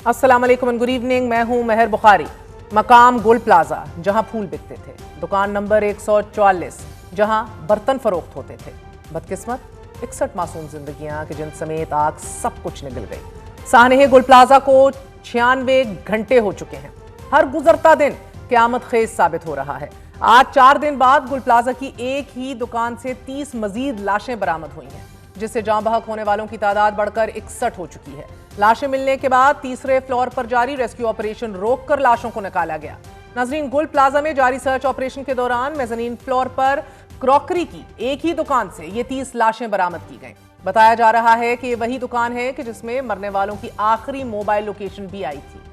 अस्सलाम वालेकुम and good evening. मैं हूं महर बुखारी। मकाम गुल प्लाजा, जहां फूल बिकते थे। दुकान नंबर 144, जहां बर्तन फरोख्त होते थे। बदकिस्मत 61 मासूम जिंदगियां कि जिन समेत आग सब कुछ निगल गई। सानहे गुल प्लाजा को 96 घंटे हो चुके हैं। हर गुजरता दिन क़यामत खेज साबित हो रहा है। आज 4 दिन बाद गुल प्लाजा की एक ही दुकान से 30 मजीद लाशें बरामद हुई हैं, जिससे जाँ बहक होने वालों की तादाद बढ़कर 61 हो चुकी है। लाशें मिलने के बाद तीसरे फ्लोर पर जारी रेस्क्यू ऑपरेशन रोककर लाशों को निकाला गया। नाजरीन, गुल प्लाजा में जारी सर्च ऑपरेशन के दौरान मेज़नीन फ्लोर पर क्रॉकरी की एक ही दुकान से ये 30 लाशें बरामद की गईं। बताया जा रहा है कि ये वही दुकान है कि जिसमें मरने वालों की आखिरी मोबाइल लोकेशन भी आई थी।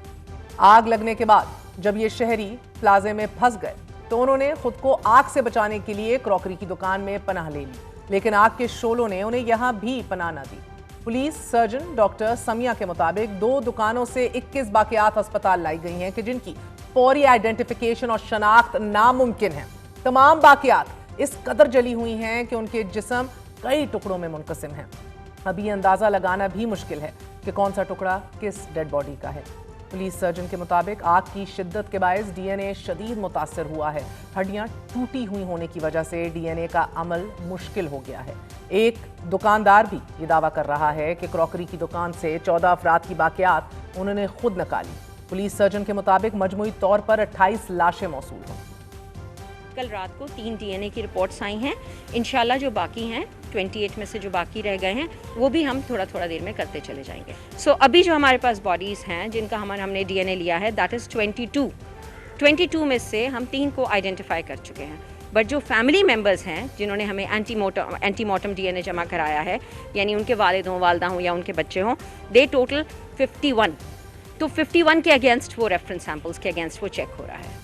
आग लगने के बाद जब ये शहरी प्लाजे में फंस गए तो उन्होंने खुद को आग से बचाने के लिए क्रॉकरी की दुकान में पनाह ले ली, लेकिन आग के शोलों ने उन्हें यहां भी पनाह न दी। पुलिस सर्जन डॉक्टर समिया के मुताबिक 2 दुकानों से 21 बाकियात अस्पताल लाई गई हैं कि जिनकी फौरी आइडेंटिफिकेशन और शनाख्त नामुमकिन है। तमाम बाकियात इस कदर जली हुई हैं कि उनके जिस्म कई टुकड़ों में मुनकसिम हैं। अभी अंदाजा लगाना भी मुश्किल है कि कौन सा टुकड़ा किस डेड बॉडी का है। पुलिस सर्जन के मुताबिक आग की शिद्दत के बायस डीएनए शदीद मुतासर हुआ है। हड्डियां टूटी हुई होने की वजह से डीएनए का अमल मुश्किल हो गया है। एक दुकानदार भी ये दावा कर रहा है कि क्रॉकरी की दुकान से 14 अफराद की बाकियात उन्होंने खुद निकाली। पुलिस सर्जन के मुताबिक मजमूई तौर पर 28 लाशें मौसूल हैं। कल रात को 3 डीएनए की रिपोर्ट्स आई हैं। इंशाल्लाह जो बाकी हैं 28 में से जो बाकी रह गए हैं वो भी हम थोड़ा देर में करते चले जाएंगे। सो अभी जो हमारे पास बॉडीज़ हैं जिनका हमने डीएनए लिया है दैट इज़ 22 में से हम 3 को आइडेंटिफाई कर चुके हैं। बट जो फैमिली मेम्बर्स हैं जिन्होंने हमें एंटीमॉर्टम डीएनए जमा कराया है, यानी उनके वालिद हों, वालदा हों या उनके बच्चे हों, दे टोटल 51। तो 51 के अगेंस्ट वो रेफरेंस सैंपल्स के अगेंस्ट वो चेक हो रहा है।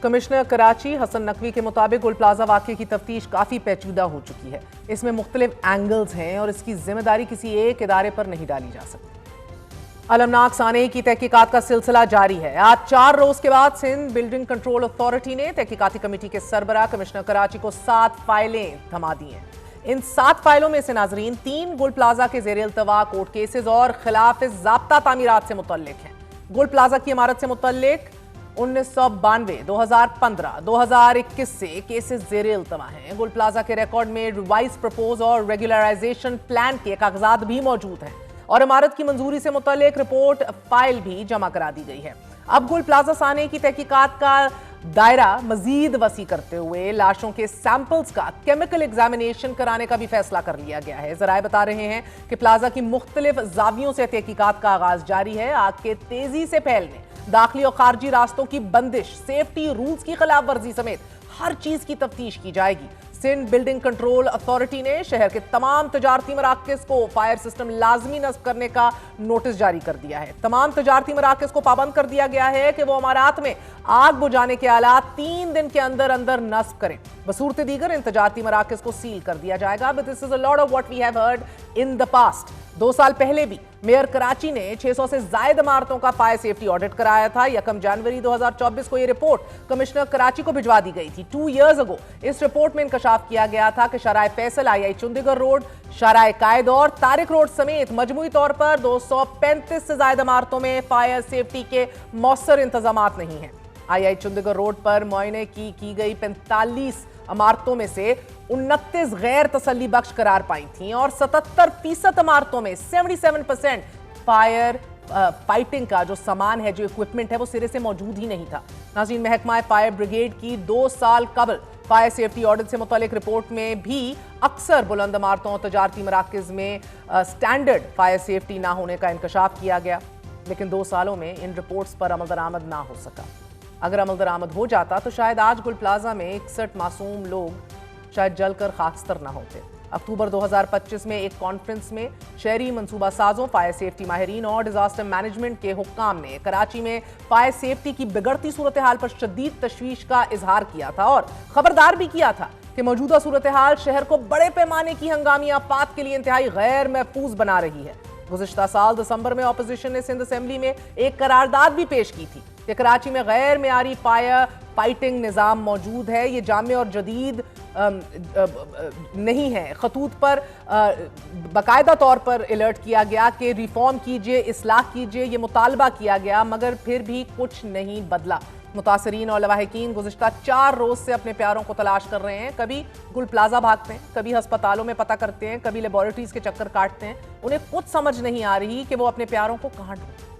कमिश्नर कराची हसन नकवी के मुताबिक गुल प्लाजा वाक़े की तफ्तीश काफ़ी पेचीदा हो चुकी है। इसमें मुख्तलिफ एंगल्स हैं और इसकी जिम्मेदारी किसी एक इदारे पर नहीं डाली जा सकती। अलमनाक सानहे की तहकीकात का सिलसिला जारी है। आज 4 रोज के बाद सिंध बिल्डिंग कंट्रोल अथॉरिटी ने तहकीकाती कमेटी के सरबराह कमिश्नर कराची को 7 फाइलें थमा दी हैं। इन 7 फाइलों में से नाजरीन 3 गुल प्लाजा के ज़ेर इल्तवा कोर्ट केसेस और खिलाफ ज़ाब्ता तामीरात से मुतल्लिक हैं। गुल प्लाजा की इमारत से मुतल्लिक 1992, 2015, 2021 से केसेस ज़ेर इल्तवा हैं। गुल प्लाजा के रिकॉर्ड में रिवाइज प्रपोज और रेगुलराइजेशन प्लान के कागजात भी मौजूद हैं और इमारत की मंजूरी से मुतल्लिक रिपोर्ट फाइल भी जमा करा दी गई है। अब गुल प्लाजा सानहे की तहकीकात का दायरा मजीद वसी करते हुए लाशों के सैंपल्स का केमिकल एग्जामिनेशन कराने का भी फैसला कर लिया गया है। जराए बता रहे हैं कि प्लाजा की मुख्तलिफ जावियों से तहकीकात का आगाज जारी है। आग के तेजी से फैलने, दाखिली और खारजी रास्तों की बंदिश, सेफ्टी रूल्स की खिलाफ वर्जी समेत हर चीज की तफ्तीश की जाएगी। सिंध बिल्डिंग कंट्रोल अथॉरिटी ने शहर के तमाम तजारती मराकज़ को फायर सिस्टम लाजमी नस्ब करने का नोटिस जारी कर दिया है। तमाम तजारती मराकज़ को पाबंद कर दिया गया है कि वो इमारात में आग बुझाने के आलात 3 दिन के अंदर अंदर नस्ब करें। बसूरत दीगर इन तजारती मराकज़ को सील कर दिया जाएगा। But this is a lot of what we have heard in the past. 2 साल पहले भी मेयर कराची ने 600 से ज्यादा इमारतों का फायर सेफ्टी ऑडिट कराया था। 1 जनवरी 2024 को यह रिपोर्ट कमिश्नर कराची को भिजवा दी गई थी। 2 years ago इस रिपोर्ट में इंकशाफ किया गया था कि शाराय फैसल, आई चंडीगढ़ रोड, शाराय कायद और तारिक रोड समेत मजमूई तौर पर 235 से ज्यादा इमारतों में फायर सेफ्टी के मौसर इंतजामात नहीं है। आई चंडीगढ़ रोड पर मुआयने की गई 45 इमारतों में से 29 गैर तसल्ली बख्श करार पाई थी और 77% इमारतों में 77% फाइटिंग का जो सामान है, जो इक्विपमेंट है, वो सिरे से मौजूद ही नहीं था। नाज़रीन, महकमा फायर ब्रिगेड की 2 साल कबल फायर सेफ्टी ऑडिट से मुतालिक रिपोर्ट में भी अक्सर बुलंद इमारतों और तजारती मराकज़ में स्टैंडर्ड फायर सेफ्टी ना होने का इंकशाफ किया गया, लेकिन 2 सालों में इन रिपोर्ट्स पर अमल दरामद ना हो सका। अगर अमल दरामद हो जाता तो शायद आज गुल प्लाजा में 61 मासूम लोग शायद जलकर खाकस्तर ना होते। अक्टूबर 2025 में एक कॉन्फ्रेंस में शहरी मनसूबा साजों, फायर सेफ्टी माहिरीन और डिजास्टर मैनेजमेंट के हुक्काम ने कराची में फायर सेफ्टी की बिगड़ती सूरत हाल पर शदीद तशवीश का इजहार किया था और खबरदार भी किया था कि मौजूदा सूरत हाल शहर को बड़े पैमाने की हंगामी आपात के लिए इंतहाई गैर महफूज बना रही है। गुज़िश्ता साल दिसंबर में ऑपोजिशन ने सिंध असेंबली में एक करारदाद भी पेश की थी कि कराची में गैर मेयारी फायर फाइटिंग निज़ाम मौजूद है। ये जामे और जदीद नहीं है। खतूत पर बाकायदा तौर पर अलर्ट किया गया कि रिफॉर्म कीजिए, इस्लाह कीजिए, ये मुतालबा किया गया, मगर फिर भी कुछ नहीं बदला। मुतासरीन और लवाहिकीन गुज़िश्ता 4 रोज़ से अपने प्यारों को तलाश कर रहे हैं। कभी गुल प्लाजा भागते हैं, कभी अस्पतालों में पता करते हैं, कभी लेबॉरेटरीज के चक्कर काटते हैं। उन्हें कुछ समझ नहीं आ रही कि वो अपने प्यारों को कहाँ ढूंढें।